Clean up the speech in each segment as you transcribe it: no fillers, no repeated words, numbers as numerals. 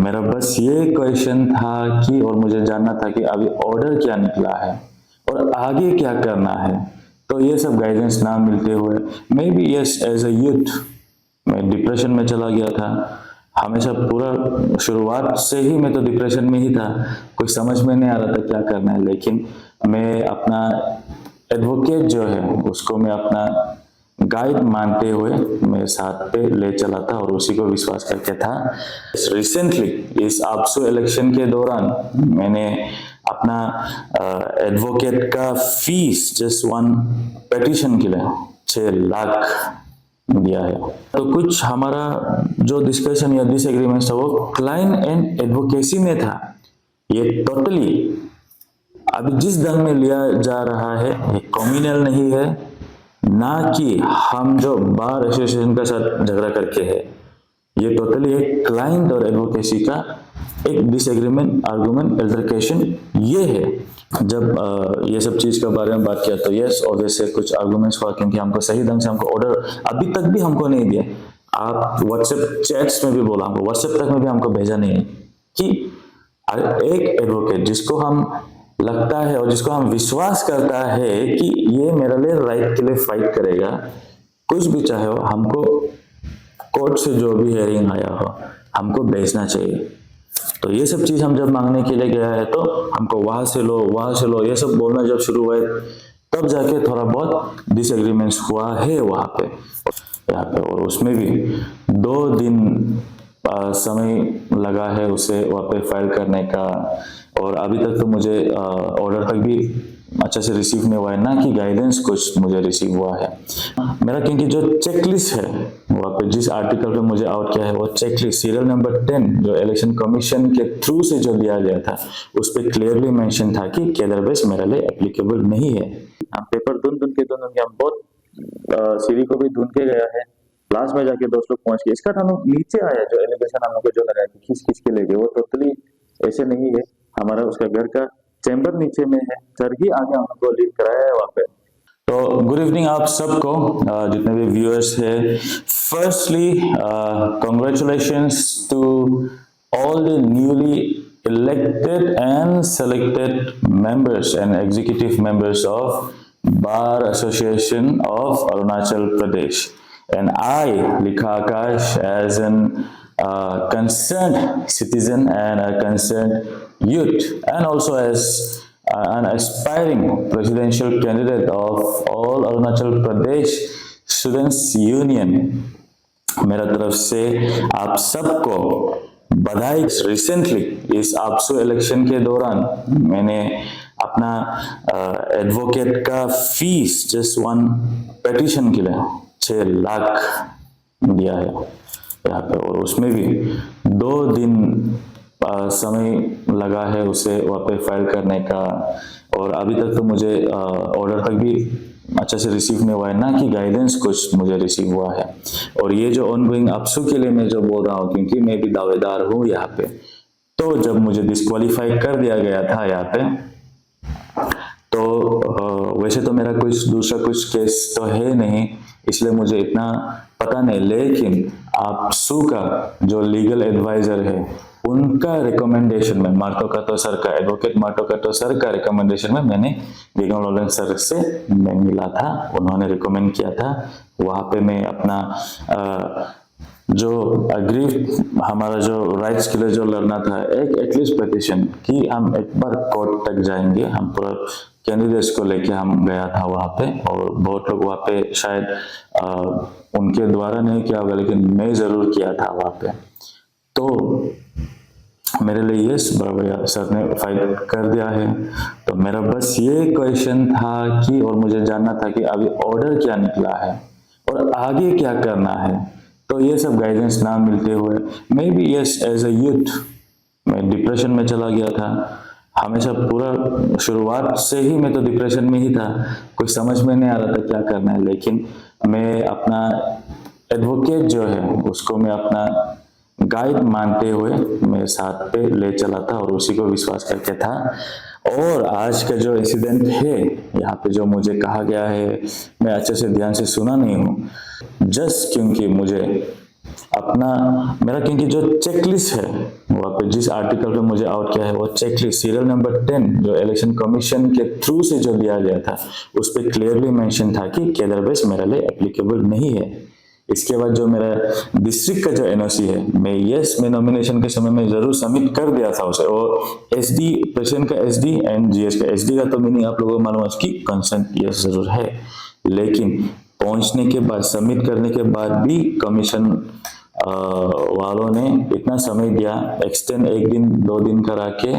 मेरा बस ये क्वेश्चन था कि और मुझे जानना था कि अभी ऑर्डर क्या निकला है और आगे क्या करना है। तो ये सब गाइडेंस ना मिलते हुए maybe yes as a youth मैं डिप्रेशन में चला गया था। हमेशा पूरा शुरुआत से ही मैं तो डिप्रेशन में ही था, कुछ समझ में नहीं आ रहा था क्या करना है। लेकिन मैं अपना एडवोकेट जो है उसको मैं अपना गाइड मानते हुए मैं साथ पे ले चला था और उसी को विश्वास करके था। रिसेंटली इस आपसू इलेक्शन के दौरान मैंने अपना एडवोकेट का फीस जस्ट वन पिटीशन के लिए 6 लाख दिया है। तो कुछ हमारा जो डिस्कशन या डिसएग्रीमेंट था वो क्लाइंट एंड एडवोकेसी में था। ये टोटली अभी जिस ढंग में लिया जा रहा है ये कम्युनल नहीं है, ना कि हम जो बार एसोसिएशन का साथ झगड़ा करके है। ये टोटली एक क्लाइंट और एडवोकेसी का एक डिसएग्रीमेंट आर्गुमेंट अल्टरकेशन ये है। जब ये सब चीज के बारे में बात किया तो यस ऑब्वियसली कुछ आर्गुमेंट्स हुआ, क्योंकि हमको सही ढंग से हमको ऑर्डर अभी तक भी हमको नहीं दिया। आप व्हाट्सएप चैट्स में भी बोला, हमको व्हाट्सएप तक में भी हमको भेजा नहीं है कि एक एडवोकेट जिसको हम लगता है और जिसको हम विश्वास करता है कि ये मेरे लिए राइट के लिए फाइट करेगा, कुछ भी चाहे हो, हमको कोर्ट से जो भी हेयरिंग आया हो हमको भेजना चाहिए। तो ये सब चीज हम जब मांगने के लिए गया है तो हमको वहां से लो ये सब बोलना जब शुरू हुआ तब जाके थोड़ा बहुत डिसएग्रीमेंट्स हुआ है वहां पे यहाँ पे। और उसमें भी 2 दिन समय लगा है उसे वहाँ पे फाइल करने का, और अभी तक तो मुझे ऑर्डर तक भी अच्छे से रिसीव नहीं हुआ है, ना कि गाइडेंस कुछ मुझे रिसीव हुआ है मेरा। क्योंकि जो चेकलिस्ट है वहाँ पे जिस आर्टिकल पे मुझे आउट किया है वो चेकलिस्ट सीरियल नंबर 10 जो इलेक्शन कमीशन के थ्रू से जो दिया गया था उस पर क्लियरली मेंशन था कि केदर बेस मेरे लिए एप्लीकेबल नहीं है। हम पेपर ढूंढ के हम बहुत सीरी को भी ढूंढ के गया है, लास्ट में जाके दोस्त लोग पहुंच गए। इसका हम लोग नीचे आया जो एलिगेशन हम लोग को जो लगाया कि खींच के ले गए, वो टोटली ऐसे नहीं है। हमारा उसका घर का चैम्बर नीचे में है, सर ही आगे हमको लीड कराया है वहां पे। तो गुड इवनिंग आप सबको, जितने भी व्यूअर्स है। Firstly congratulations to all the newly elected and selected members and executive members of Bar Association of Arunachal Pradesh. And I, Likha Akash, as an concerned citizen and a concerned youth, and also as an aspiring presidential candidate of all Arunachal Pradesh Students Union, मेरा तरफ से आप सबको बधाई। Recently इस आपसू election के दौरान मैंने अपना एडवोकेट का फीस जस्ट वन पिटीशन के लिए 6 लाख दिया है यहाँ पे। और उसमें भी 2 दिन समय लगा है उसे वहाँ पे फाइल करने का, और अभी तक तो मुझे ऑर्डर तक भी अच्छे से रिसीव नहीं हुआ है, ना कि गाइडेंस कुछ मुझे रिसीव हुआ है। और ये जो ऑनगोइंग अपसू के लिए मैं जो बोल रहा हूँ, क्योंकि मैं भी दावेदार हूँ यहाँ पे। तो जब मुझे डिस्क्वालीफाई कर दिया गया था यहाँ पे, तो वैसे तो मेरा कुछ दूसरा कुछ केस तो है नहीं, इसलिए मुझे इतना पता नहीं। लेकिन आपसू का जो लीगल एडवाइजर है उनका रिकमेंडेशन में मार्टोकाटो सर का, एडवोकेट मार्टोकाटो सर का रिकमेंडेशन में मैंने विगम लॉरेंस सर से मैं मिला था, उन्होंने रिकमेंड किया था। वहां पे मैं अपना जो अग्रीव हमारा जो राइट्स के लिए जो लड़ना था, एक एटलीस्ट पिटीशन कि हम एक बार कोर्ट तक जाएंगे, हम पूरा कैंडिडेट्स को लेके हम गया था वहां पे। और बहुत लोग वहां पे शायद उनके द्वारा नहीं किया होगा, लेकिन मैं जरूर किया था वहां पे। तो मेरे लिए यस बराबर सर ने फाइल कर दिया है। तो मेरा बस ये क्वेश्चन था कि और मुझे जानना था कि अभी ऑर्डर क्या निकला है और आगे क्या करना है। तो ये सब गाइडेंस ना मिलते हुए maybe yes as a youth मैं डिप्रेशन में चला गया था। हमेशा पूरा शुरुआत से ही मैं तो डिप्रेशन में ही था, कुछ समझ में नहीं आ रहा था क्या करना है। लेकिन मैं अपना एडवोकेट जो है उसको मैं अपना गाइड मानते हुए मैं साथ पे ले चला था और उसी को विश्वास करके था। और आज का जो इंसिडेंट है यहाँ पे जो मुझे कहा गया है, मैं अच्छे से ध्यान से सुना नहीं हूँ, जस्ट क्योंकि मुझे अपना मेरा, क्योंकि जो चेकलिस्ट है वहाँ पे जिस आर्टिकल पे मुझे आउट किया है वो चेकलिस्ट सीरियल नंबर 10 जो इलेक्शन कमीशन के थ्रू से जो दिया गया था उस पर क्लियरली मेंशन था कि केडर बेस मेरे लिए एप्लीकेबल नहीं है। इसके बाद जो मेरा डिस्ट्रिक्ट का जो एनओसी है मैं नॉमिनेशन के समय में जरूर सबमिट कर दिया था उसे, और एसडी प्रेसिडेंट का एसडी एंड जीएस का एसडी का तो मीनिंग आप लोगों को मालूम है उसकी कंसेंट यस जरूर है, लेकिन पहुंचने के बाद सबमिट करने के बाद भी कमीशन वालों ने इतना समय दिया, एक्सटेंड 1 दिन 2 दिन करा के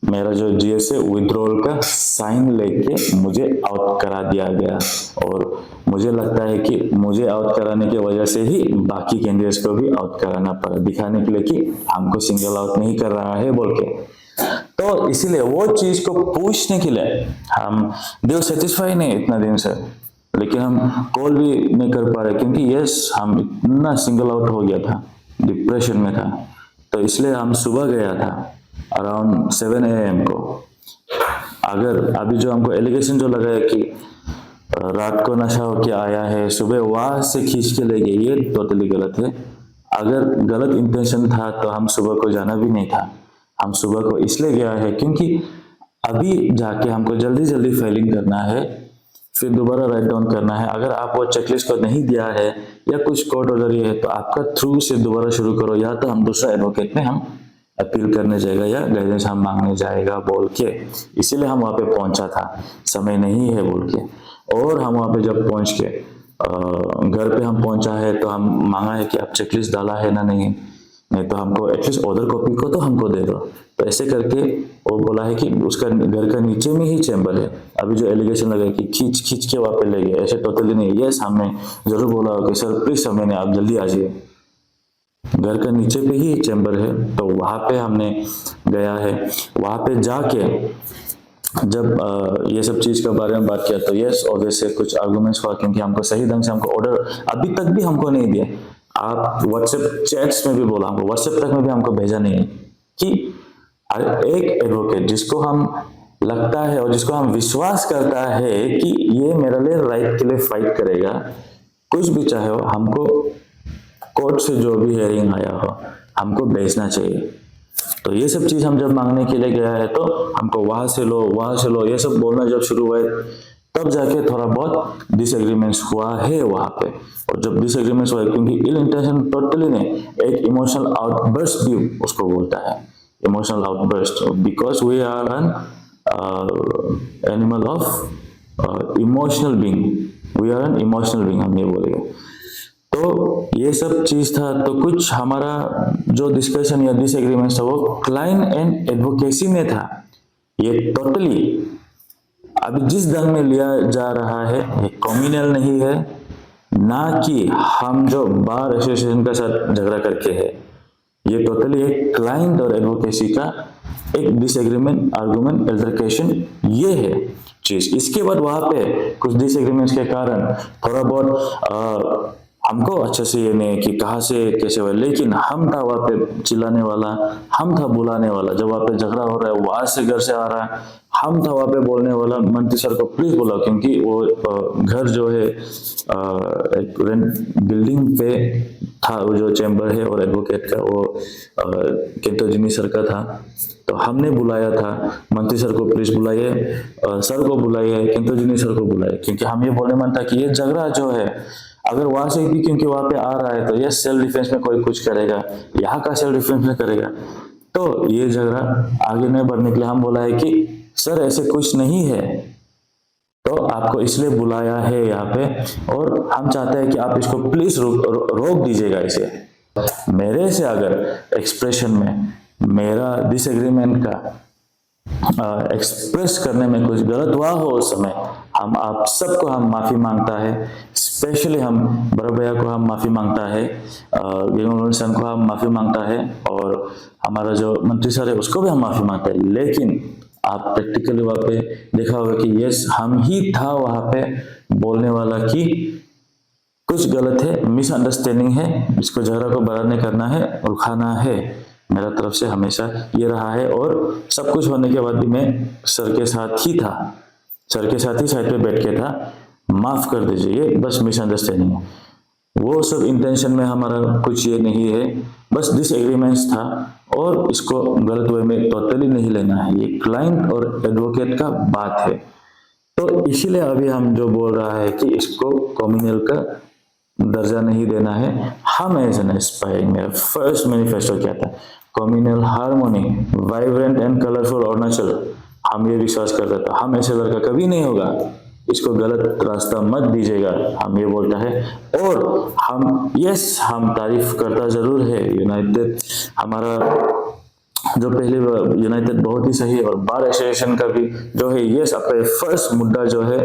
मेरा जो जीएस है विड्रॉल का साइन लेके मुझे आउट करा दिया गया। और मुझे लगता है कि मुझे आउट कराने की वजह से ही बाकी कैंडिडेट्स को भी आउट कराना पड़ा, दिखाने के लिए कि हमको सिंगल आउट नहीं कर रहा है बोल के। तो इसीलिए वो चीज को पूछने के लिए हम दिल सेटिस्फाई नहीं इतना दिन से, लेकिन हम कॉल भी नहीं कर पा रहे क्योंकि यस हम इतना सिंगल आउट हो गया था, डिप्रेशन में था। तो इसलिए हम सुबह गया था अराउंड 7 AM को। अगर अभी जो हमको एलिगेशन जो लगा है कि रात को नशा होके आया है सुबह वहां से खींच के ले गए, ये टोटली गलत है। अगर गलत इंटेंशन था तो हम सुबह को जाना भी नहीं था। हम सुबह को इसलिए गया है क्योंकि अभी जाके हमको जल्दी जल्दी फाइलिंग करना है, फिर दोबारा राइट डाउन करना है। अगर आप वो चेकलिस्ट को नहीं दिया है या कुछ कोर्ट ऑर्डर है तो आपका थ्रू से दोबारा शुरू करो, या तो हम दूसरा एडवोकेट में हम अपील करने जाएगा या गाइडेंस हम मांगने जाएगा बोल के। इसीलिए हम वहां पे पहुंचा था, समय नहीं है बोल के। और हम वहां पे जब पहुंच के घर पे हम पहुंचा है तो हम मांगा है कि आप चेकलिस्ट डाला है ना नहीं तो हमको एटलीस्ट ऑर्डर कॉपी को तो हमको दे दो। तो ऐसे करके वो बोला है कि उसका घर का नीचे में ही चैम्बर है। अभी जो एलिगेशन लगा है कि खींच खींच के वहां पे ले गए, ऐसे टोटली नहीं। यस हमने जरूर बोला कि सर प्लीज समय नहीं, आप जल्दी आ जाइए, घर का नीचे पे ही चैम्बर है। तो वहां पे हमने गया है, वहां पे जाके जब ये सब चीज के बारे में बात किया तो यस ऑब्वियसली कुछ आर्गुमेंट्स हुआ क्योंकि हमको सही ढंग से हमको ऑर्डर अभी तक भी हमको नहीं दिया। आप व्हाट्सएप चैट्स में भी बोला, हमको व्हाट्सएप तक में भी हमको भेजा नहीं है कि एक एडवोकेट जिसको हम लगता है और जिसको हम विश्वास करता है कि ये मेरे लिए राइट के लिए फाइट करेगा, कुछ भी चाहे हो, हमको कोर्ट से जो भी हेयरिंग आया हो हमको भेजना चाहिए। तो ये सब चीज हम जब मांगने के लिए गया है तो हमको वहां से लो ये सब बोलना जब शुरू हुआ है तब जाके थोड़ा बहुत डिसएग्रीमेंट्स हुआ है वहां पे। और जब डिसएग्रीमेंट्स हुआ है क्योंकि इल इंटेंशन टोटली नहीं, एक इमोशनल आउटबर्स्ट भी उसको बोलता है, emotional outburst, because we are an animal of emotional being, we are an emotional being हम ये बोलेंगे। तो ये सब चीज था। तो कुछ हमारा जो डिस्कशन या डिसएग्रीमेंट था वो क्लाइंट एंड एडवोकेसी में था। ये टोटली अभी जिस ढंग में लिया जा रहा है ये कम्युनल नहीं है, ना कि हम जो बार एसोसिएशन के साथ झगड़ा करके है। ये टोटली एक क्लाइंट और एडवोकेसी का एक डिसएग्रीमेंट, आर्गुमेंट, अल्टरकेशन ये है चीज। इसके बाद वहां पे कुछ डिसएग्रीमेंट्स के कारण थोड़ा बहुत हमको अच्छे से ये नहीं कि कहाँ से कैसे हुआ, लेकिन हम था वहां पे चिल्लाने वाला, हम था बुलाने वाला। जब वहां पे झगड़ा हो रहा है वहां से घर से आ रहा है, हम था वहां पे बोलने वाला मंत्री सर को प्लीज बोला, क्योंकि वो घर जो है एक रेंट बिल्डिंग पे था वो जो चैम्बर है और एडवोकेट का वो केंटोजिनी सर का था। तो हमने बुलाया था मंत्री सर को प्लीज बुलाइए, सर को बुलाइए, केंटोजिनी सर को बुलाइए, क्योंकि हम ये बोलने मन था कि ये झगड़ा जो है अगर वहां से भी क्योंकि वहां पे आ रहा है तो ये सेल्फ डिफेंस में कोई कुछ करेगा, यहाँ का सेल्फ डिफेंस में करेगा, तो ये झगड़ा आगे नहीं बढ़ने के लिए हम बोला है कि सर ऐसे कुछ नहीं है, तो आपको इसलिए बुलाया है यहाँ पे और हम चाहते हैं कि आप इसको प्लीज रोक दीजिएगा इसे। मेरे से अगर एक्सप्रेशन में मेरा डिसएग्रीमेंट का एक्सप्रेस करने में कुछ गलत हुआ हो उस समय, हम आप सबको हम माफी मांगता है, स्पेशली हम बड़े भैया को हम माफी मांगता है, सन को हम माफी मांगता है, और हमारा जो मंत्री सर है उसको भी हम माफी मांगते हैं। लेकिन आप प्रैक्टिकली वहां पे देखा होगा कि यस हम ही था वहां पे बोलने वाला कि कुछ गलत है, मिसअंडरस्टैंडिंग है, इसको झगड़ा को बढ़ाने करना है, रुकाना है। मेरा तरफ से हमेशा ये रहा है और सब कुछ होने के बाद भी मैं सर के साथ ही था, सर के साथ ही साइड पे बैठ के था, माफ कर दीजिए, ये बस मिसअंडरस्टैंडिंग है। वो सब इंटेंशन में हमारा कुछ ये नहीं है, बस डिसएग्रीमेंट्स था और इसको गलत वे में टोटली नहीं लेना है। ये क्लाइंट और एडवोकेट का बात है। तो इसीलिए अभी हम जो बोल रहा है कि इसको कम्युनल का दर्जा नहीं देना है। हम एज एन एस्पायरिंग, मेरा फर्स्ट मैनिफेस्टो क्या था, communal harmony, vibrant and colourful Arunachal. हम ये विश्वास करते थे, हम ऐसे लड़का कभी नहीं होगा, इसको गलत रास्ता मत दीजिएगा, हम ये बोलता है। और हम तारीफ करता जरूर है यूनाइटेड, हमारा जो पहले यूनाइटेड बहुत ही सही है, और बार एसोसिएशन का भी जो है यस आपका फर्स्ट मुद्दा जो है,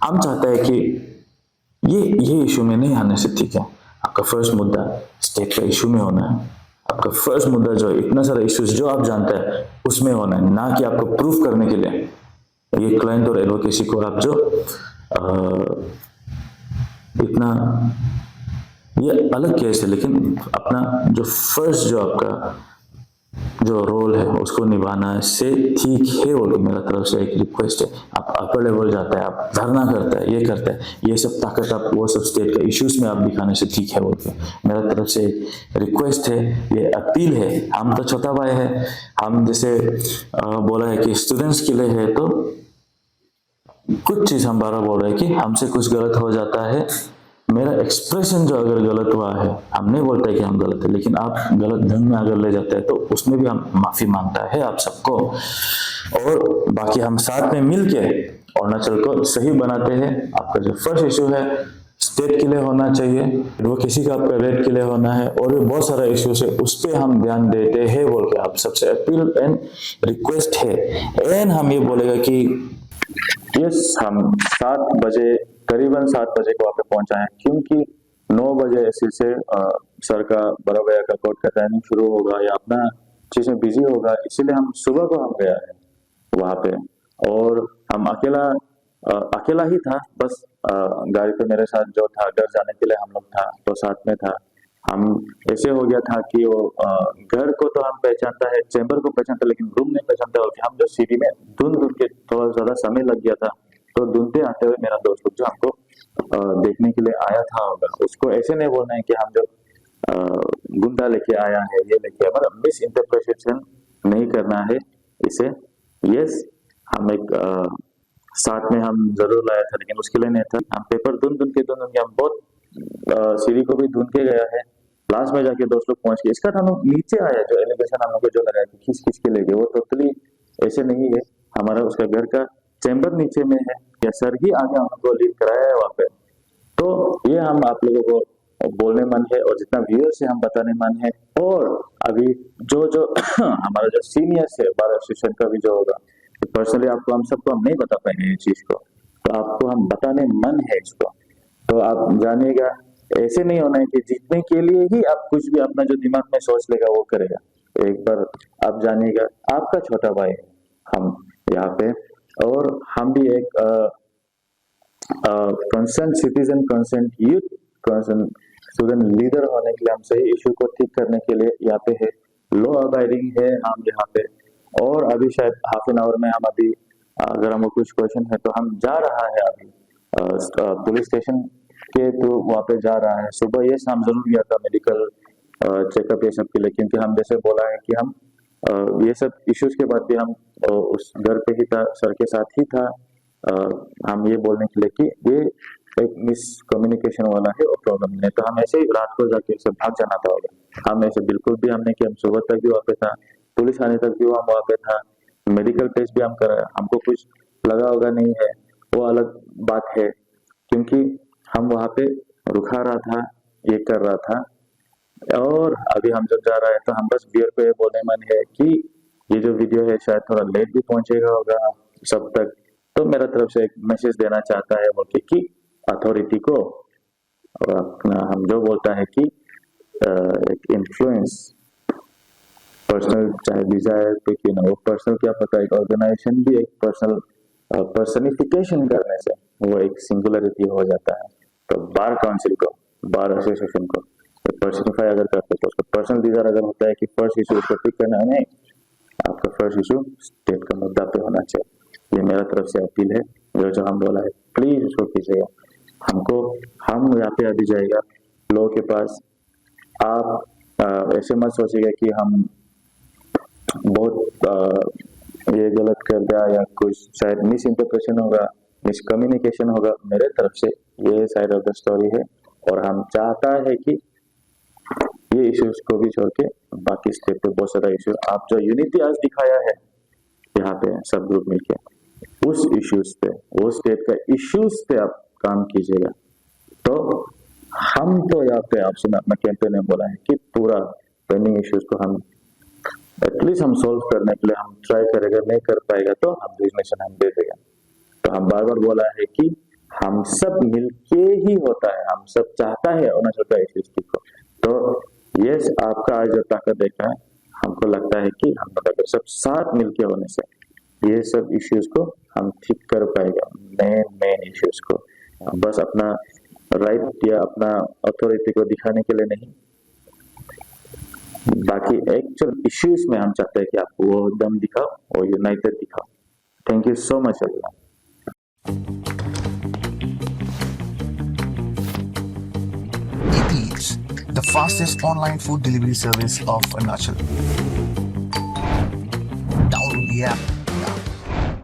हम चाहते हैं कि ये इशू में नहीं आने से ठीक है। आपका फर्स्ट मुद्दा स्टेट का इशू में होना है। आपका फर्स्ट मुद्दा जो है, इतना सारा इश्यूज जो आप जानते हैं उसमें होना है, ना कि आपको प्रूफ करने के लिए। ये क्लाइंट और एडवोकेसी को आप जो इतना ये अलग केस है, लेकिन अपना जो फर्स्ट जो आपका जो रोल है उसको निभाना से ठीक है। बोल के मेरा तरफ से एक रिक्वेस्ट है। आप अपर लेवल जाता है, आप धरना करता है, ये करता है, ये सब ताकत आप वो सब स्टेट का इश्यूज में आप दिखाने से ठीक है। बोल के मेरा तरफ से रिक्वेस्ट है, ये अपील है। हम तो छोटा भाई है, हम जैसे बोला है कि स्टूडेंट्स के लिए है, तो कुछ चीज हम बार बोल रहे हैं कि हमसे कुछ गलत हो जाता है, मेरा एक्सप्रेशन जो अगर गलत हुआ है, हम नहीं बोलते कि हम गलत है, लेकिन आप गलत ढंग में अगर ले जाते हैं तो उसमें भी हम माफी मांगता है आप सबको। और बाकी हम साथ में मिलके अरुणाचल को सही बनाते हैं। आपका जो फर्स्ट इशू है स्टेट के लिए होना चाहिए, वो किसी का आपका रेट के लिए होना है, और भी बहुत सारा इश्यूज है उस पर हम ध्यान देते हैं बोल के आप सबसे अपील एंड रिक्वेस्ट है। एंड हम ये बोलेगा कि यस, हम 7 बजे करीबन 7 बजे को वहां पे पहुंचा है, क्योंकि 9 बजे ऐसे से सर का बड़ा भैया का कोर्ट का टाइमिंग शुरू होगा या अपना चीज में बिजी होगा, इसीलिए हम सुबह को हम गया है वहां पे। और हम अकेला ही था, बस गाड़ी पे मेरे साथ जो था घर जाने के लिए हम लोग था तो साथ में था। हम ऐसे हो गया था कि वो घर को तो हम पहचानता है, चैम्बर को पहचानता, लेकिन रूम नहीं पहचानता। और हम जो सीढ़ी में धुंध के थोड़ा ज्यादा समय लग गया था, तो ढूंढते आते हुए मेरा दोस्त लोग जो हमको देखने के लिए आया था होगा, उसको ऐसे नहीं बोलना है कि हम जो गुंडा लेके आया है, ये लेके, मतलब मिस इंटरप्रिटेशन नहीं करना है इसे। यस, हम एक साथ में हम जरूर लाया था, लेकिन उसके लिए नहीं था। हम पेपर ढूंढ के हम बहुत सीढ़ी को भी ढूंढ के गया है। लास्ट में जाके दोस्त लोग पहुंच गए। इसका हम लोग नीचे आया, जो एलिगेशन हम लोग को जो लगाया कि खींच के ले गए, वो टोटली ऐसे नहीं है। हमारा उसका घर का चैम्बर नीचे में है, या सर ही आगे हमको लीड कराया है वहां पे। तो ये हम आप लोगों को बोलने मन है, और जितना व्यूअर्स है हम बताने मन है। और अभी जो हमारा जो सीनियर्स है बार एसोसिएशन का भी जो होगा, तो पर्सनली आपको हम सबको हम नहीं बता पाएंगे ये चीज को, तो आपको हम बताने मन है इसको। तो आप जानिएगा, ऐसे नहीं होना है कि जीतने के लिए ही आप कुछ भी अपना जो दिमाग में सोच लेगा वो करेगा। एक बार आप जानिएगा, आपका छोटा भाई है हम यहाँ पे, और हम भी एक concern citizen, concern youth, concern student leader होने के लिए, हम सही इशू को ठीक करने के लिए यहाँ पे है। लॉ अबाइडिंग है हम यहाँ पे। और अभी शायद हाफ एन आवर में हम अभी अगर हमको कुछ क्वेश्चन है तो हम जा रहा है अभी पुलिस स्टेशन के थ्रू वहाँ पे जा रहा है। सुबह ये शाम जरूर गया था मेडिकल चेकअप ये सब के लिए, क्योंकि हम जैसे बोला है कि हम ये सब इश्यूज के बाद भी हम उस घर पे ही था, सर के साथ ही था। हम ये बोलने के लिए कि ये एक मिसकम्युनिकेशन वाला है और प्रॉब्लम नहीं, तो हम ऐसे ही रात को जाके ऐसे भाग जाना था होगा। हम ऐसे बिल्कुल भी हमने कि हम सुबह तक भी वहाँ पे था, पुलिस आने तक भी हम वहाँ पे था, मेडिकल टेस्ट भी हम कराया, हमको कुछ लगा होगा नहीं है वो अलग बात है, क्योंकि हम वहाँ पे रुका रहा था, ये कर रहा था। और अभी हम जब जा रहे हैं तो हम बस बियर पे बोलने मन है कि ये जो वीडियो है शायद थोड़ा लेट भी पहुंचेगा होगा सब तक, तो मेरा तरफ से एक मैसेज देना चाहता है बोल के कि अथॉरिटी को, और अपना हम जो बोलता है कि एक इन्फ्लुएंस पर्सनल, चाहे डिजायर पे कि ना, वो पर्सनल क्या पता, एक ऑर्गेनाइजेशन भी एक पर्सनल पर्सनिफिकेशन करने से वो एक सिंगुलरिटी हो जाता है। तो बार काउंसिल को, बार एसोसिएशन को पर्सनिफाई अगर करते तो उसका पर्सनल डिजायर अगर होता है कि फर्स्ट इशू उसको ठीक करना है, नहीं, आपका फर्स्ट इशू स्टेट का मुद्दा पे होना चाहिए। ये मेरा तरफ से अपील है, जो हम बोला है प्लीज उसको कीजिएगा। हमको हम यहाँ पे अभी जाएगा लोगों के पास। आप ऐसे मत सोचिएगा कि हम बहुत ये गलत कर दिया या कुछ शायद मिस इंटरप्रेशन होगा, मिसकम्युनिकेशन होगा। मेरे तरफ से ये साइड ऑफ द स्टोरी है, और हम चाहता है कि ये इश्यूज को भी छोड़ के बाकी स्टेप पे बहुत सारा इश्यू, आप जो यूनिटी आज दिखाया है यहाँ पे सब ग्रुप मिलके, उस इश्यूज पे, वो स्टेट का इश्यूज पे आप काम कीजिएगा। तो हम तो यहाँ पे आपसे अपना कैंपेन में बोला है कि पूरा पेंडिंग इश्यूज को हम एटलीस्ट हम सोल्व करने के लिए हम ट्राई करेंगे, नहीं कर पाएगा तो हम रिजनेशन हम दे देगा। तो हम बार बार बोला है कि हम सब मिलके ही होता है, हम सब चाहता है अरुणाचल का इश्यूज को। तो यस, आपका आज जो ताकत देखा है, हमको लगता है कि हम लोग अगर सब साथ मिलके होने से ये सब इश्यूज को हम ठीक कर पाएगा। मेन इश्यूज को बस अपना राइट या अपना अथॉरिटी को दिखाने के लिए नहीं, बाकी एक्चुअल इश्यूज में हम चाहते हैं कि आप वो दम दिखाओ और यूनाइटेड दिखाओ। Thank you so much everyone. Eats, the fastest online food delivery service of Arunachal. Download the app